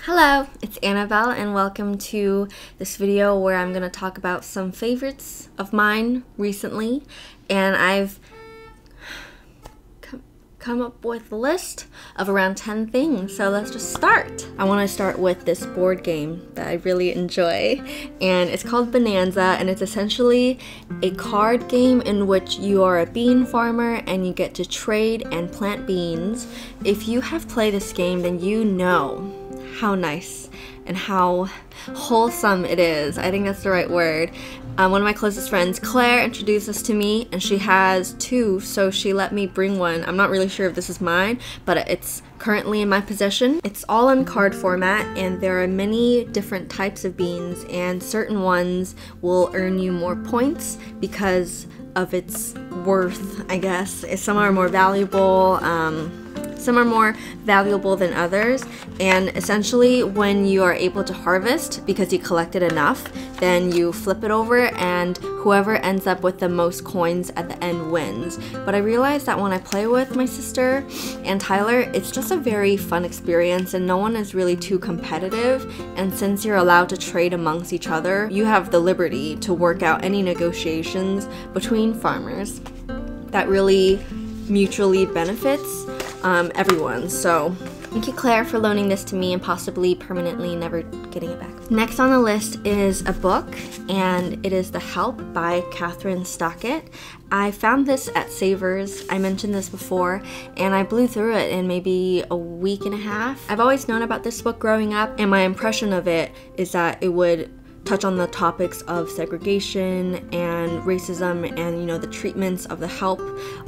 Hello, it's Annabelle and welcome to this video where I'm going to talk about some favorites of mine recently, and I've come up with a list of around 10 things, so let's just start. I want to start with this board game that I really enjoy, and it's called Bonanza, and it's essentially a card game in which you are a bean farmer and you get to trade and plant beans. If you have played this game, then you know how nice and how wholesome it is. I think that's the right word. One of my closest friends, Claire, introduced this to me, and she has two, so she let me bring one. I'm not really sure if this is mine, but it's currently in my possession. It's all in card format, and there are many different types of beans, and certain ones will earn you more points because of its worth, I guess. Some are more valuable, some are more valuable than others, and essentially when you are able to harvest because you collected enough, then you flip it over and whoever ends up with the most coins at the end wins. But I realized that when I play with my sister and Tyler, it's just a very fun experience and no one is really too competitive, and since you're allowed to trade amongst each other, you have the liberty to work out any negotiations between farmers that really mutually benefits everyone. So thank you, Claire, for loaning this to me and possibly permanently never getting it back. Next on the list is a book, and it is The Help by Catherine Stockett. I found this at Savers. I mentioned this before, and I blew through it in maybe a week and a half. I've always known about this book growing up, and my impression of it is that it would touch on the topics of segregation and racism and, you know, the treatments of the help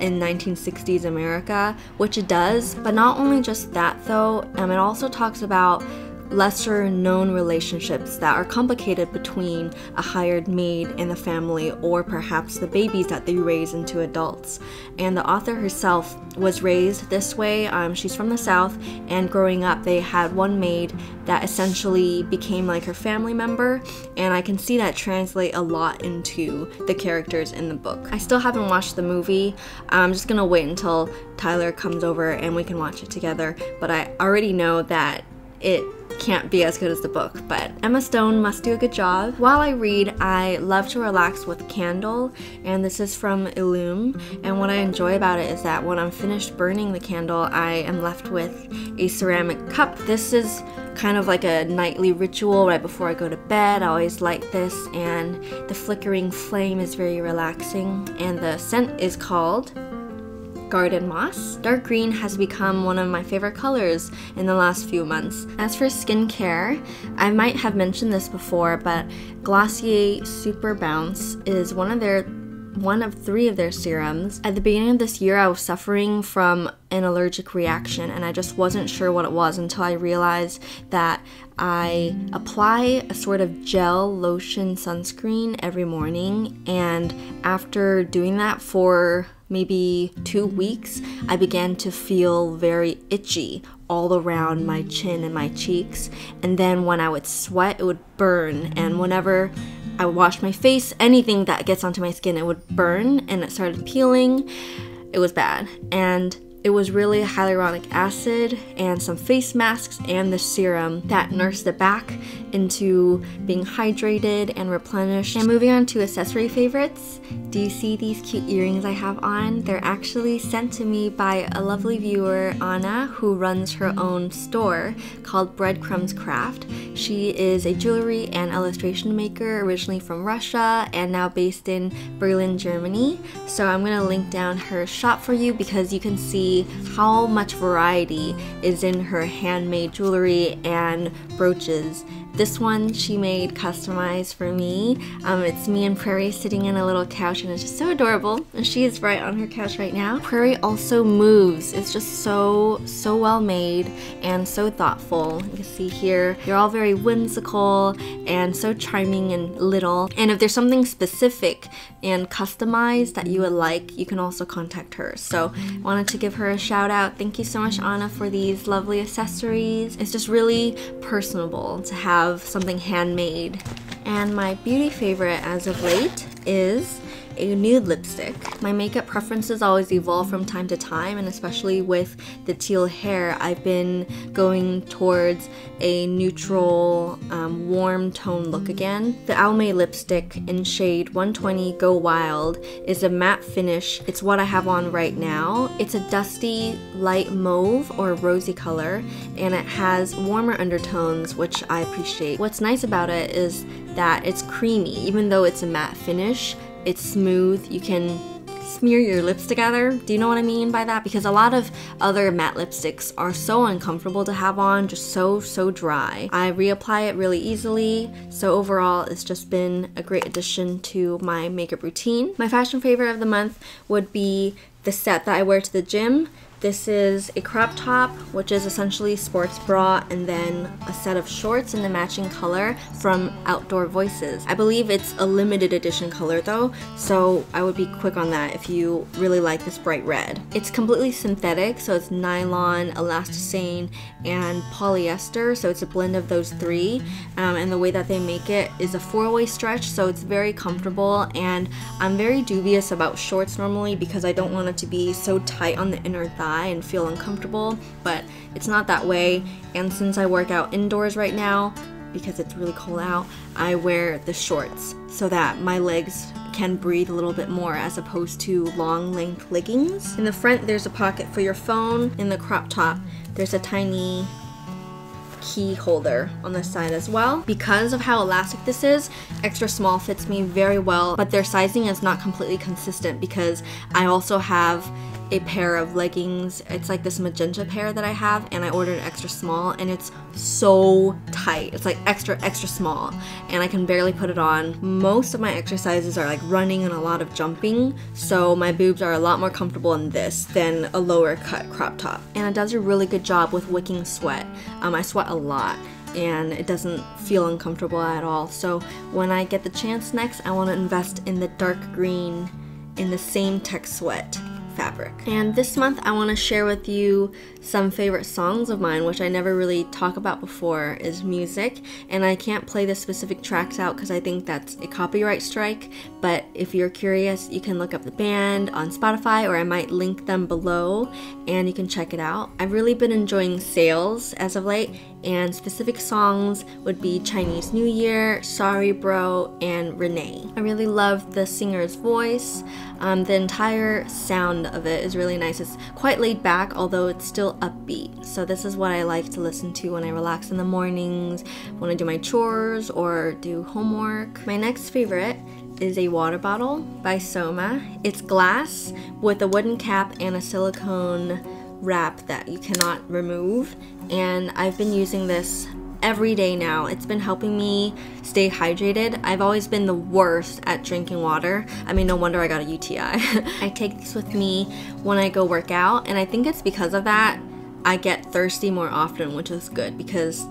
in 1960s America, which it does. But not only just that though, it also talks about lesser known relationships that are complicated between a hired maid and the family, or perhaps the babies that they raise into adults. And the author herself was raised this way. She's from the South, and growing up they had one maid that essentially became like her family member, and I can see that translate a lot into the characters in the book. I still haven't watched the movie. I'm just gonna wait until Tyler comes over and we can watch it together, but I already know that it can't be as good as the book, but Emma Stone must do a good job. While I read, I love to relax with a candle, and this is from Illume, and what I enjoy about it is that when I'm finished burning the candle, I am left with a ceramic cup. This is kind of like a nightly ritual right before I go to bed. I always light this, and the flickering flame is very relaxing, and the scent is called Garden Moss. Dark green has become one of my favorite colors in the last few months. As for skincare, I might have mentioned this before, but Glossier Super Bounce is one of 3 of their serums. At the beginning of this year, I was suffering from an allergic reaction, and I just wasn't sure what it was until I realized that I apply a sort of gel lotion sunscreen every morning, and after doing that for maybe 2 weeks, I began to feel very itchy all around my chin and my cheeks, and then when I would sweat, it would burn, and whenever I would wash my face, anything that gets onto my skin, it would burn, and it started peeling. It was bad, and it was really hyaluronic acid and some face masks and the serum that nursed it back into being hydrated and replenished. And moving on to accessory favorites, do you see these cute earrings I have on? They're actually sent to me by a lovely viewer, Anna, who runs her own store called Breadcrumbs Craft. She is a jewelry and illustration maker originally from Russia and now based in Berlin, Germany. So I'm gonna link down her shop for you because you can see how much variety is in her handmade jewelry and brooches. This one she made customized for me. It's me and Prairie sitting in a little couch, and it's just so adorable, and she is right on her couch right now. Prairie also moves. It's just so well made and so thoughtful. You can see here they're all very whimsical and so charming and little, and if there's something specific and customized that you would like, you can also contact her. So I wanted to give her a shout out. Thank you so much, Anna, for these lovely accessories. It's just really personable to have something handmade. And my beauty favorite as of late is a nude lipstick. My makeup preferences always evolve from time to time, and especially with the teal hair, I've been going towards a neutral, warm tone look again. The Almay lipstick in shade 120 Go Wild is a matte finish. It's what I have on right now. It's a dusty light mauve or rosy color, and it has warmer undertones, which I appreciate. What's nice about it is that it's creamy. Even though it's a matte finish, it's smooth. You can smear your lips together. Do you know what I mean by that? Because a lot of other matte lipsticks are so uncomfortable to have on, just so dry. I reapply it really easily, so overall it's just been a great addition to my makeup routine. My fashion favorite of the month would be the set that I wear to the gym. This is a crop top, which is essentially sports bra, and then a set of shorts in the matching color from Outdoor Voices. I believe it's a limited edition color though, so I would be quick on that if you really like this bright red. It's completely synthetic, so it's nylon, elasticene, and polyester, so it's a blend of those three, and the way that they make it is a 4-way stretch, so it's very comfortable, and I'm very dubious about shorts normally because I don't want it to be so tight on the inner thigh and feel uncomfortable, but it's not that way. And since I work out indoors right now because it's really cold out, I wear the shorts so that my legs can breathe a little bit more as opposed to long length leggings. In the front there's a pocket for your phone. In the crop top there's a tiny key holder on the side as well. Because of how elastic this is, extra small fits me very well, but their sizing is not completely consistent because I also have a pair of leggings. It's like this magenta pair that I have, and I ordered an extra small, and it's so tight. It's like extra small, and I can barely put it on. Most of my exercises are like running and a lot of jumping, so my boobs are a lot more comfortable in this than a lower cut crop top. And it does a really good job with wicking sweat. I sweat a lot, and it doesn't feel uncomfortable at all. So when I get the chance next, I want to invest in the dark green in the same tech sweat fabric. And this month I want to share with you some favorite songs of mine, which I never really talk about before, is music. And I can't play the specific tracks out because I think that's a copyright strike, but if you're curious you can look up the band on Spotify, or I might link them below and you can check it out. I've really been enjoying Sales as of late, and specific songs would be Chinese New Year, Sorry Bro, and Renee. I really love the singer's voice. The entire sound of it is really nice. It's quite laid back, although it's still upbeat. So this is what I like to listen to when I relax in the mornings, when I do my chores or do homework. My next favorite is a water bottle by Soma. It's glass with a wooden cap and a silicone wrap that you cannot remove, and I've been using this every day now. It's been helping me stay hydrated. I've always been the worst at drinking water. I mean, no wonder I got a UTI. I take this with me when I go work out, and I think it's because of that I get thirsty more often, which is good because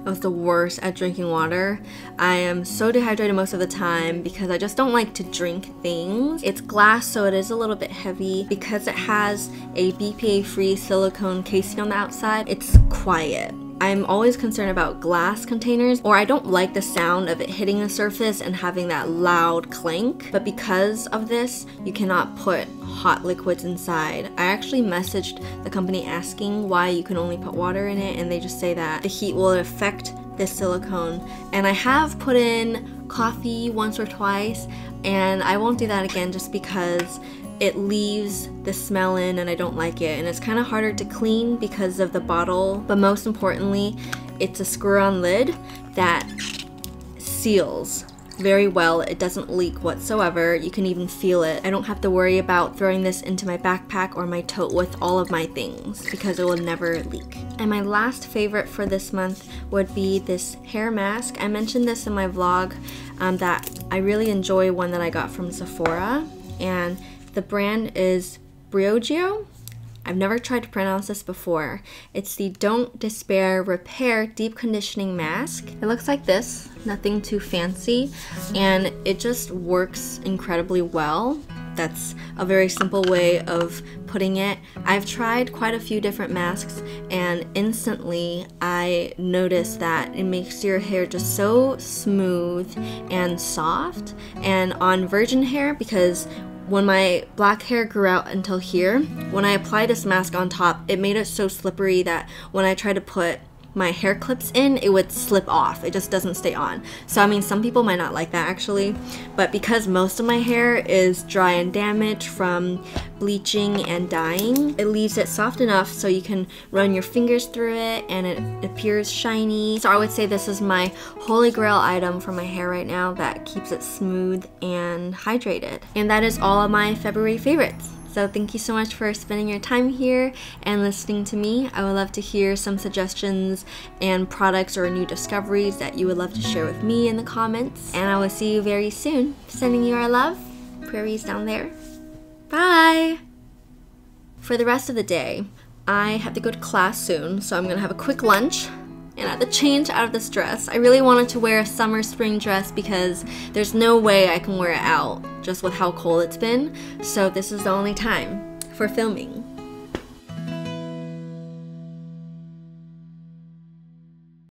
I was the worst at drinking water. I am so dehydrated most of the time because I just don't like to drink things. It's glass, so it is a little bit heavy. Because it has a BPA-free silicone casing on the outside, it's quiet. I'm always concerned about glass containers, or I don't like the sound of it hitting a surface and having that loud clank. But because of this, you cannot put hot liquids inside. I actually messaged the company asking why you can only put water in it, and they just say that the heat will affect this silicone. And I have put in coffee once or twice, and I won't do that again just because it leaves the smell in and I don't like it, and it's kind of harder to clean because of the bottle. But most importantly, it's a screw-on lid that seals very well. It doesn't leak whatsoever. You can even feel it. I don't have to worry about throwing this into my backpack or my tote with all of my things because it will never leak. And my last favorite for this month would be this hair mask. I mentioned this in my vlog that I really enjoy one that I got from Sephora, and the brand is Briogeo. I've never tried to pronounce this before. It's the Don't Despair Repair Deep Conditioning Mask. It looks like this, nothing too fancy, and it just works incredibly well. That's a very simple way of putting it. I've tried quite a few different masks, and instantly I noticed that it makes your hair just so smooth and soft. And on virgin hair, because when my black hair grew out until here, when I applied this mask on top, it made it so slippery that when I tried to put my hair clips in, it would slip off. It just doesn't stay on. So I mean, some people might not like that actually, but because most of my hair is dry and damaged from bleaching and dyeing, it leaves it soft enough so you can run your fingers through it and it appears shiny. So I would say this is my holy grail item for my hair right now that keeps it smooth and hydrated. And that is all of my February favorites. So thank you so much for spending your time here and listening to me. I would love to hear some suggestions and products or new discoveries that you would love to share with me in the comments. And I will see you very soon. Sending you our love. Prairie's down there. Bye! For the rest of the day, I have to go to class soon, so I'm gonna have a quick lunch. And I have to change out of this dress. I really wanted to wear a summer spring dress because there's no way I can wear it out just with how cold it's been. So this is the only time for filming.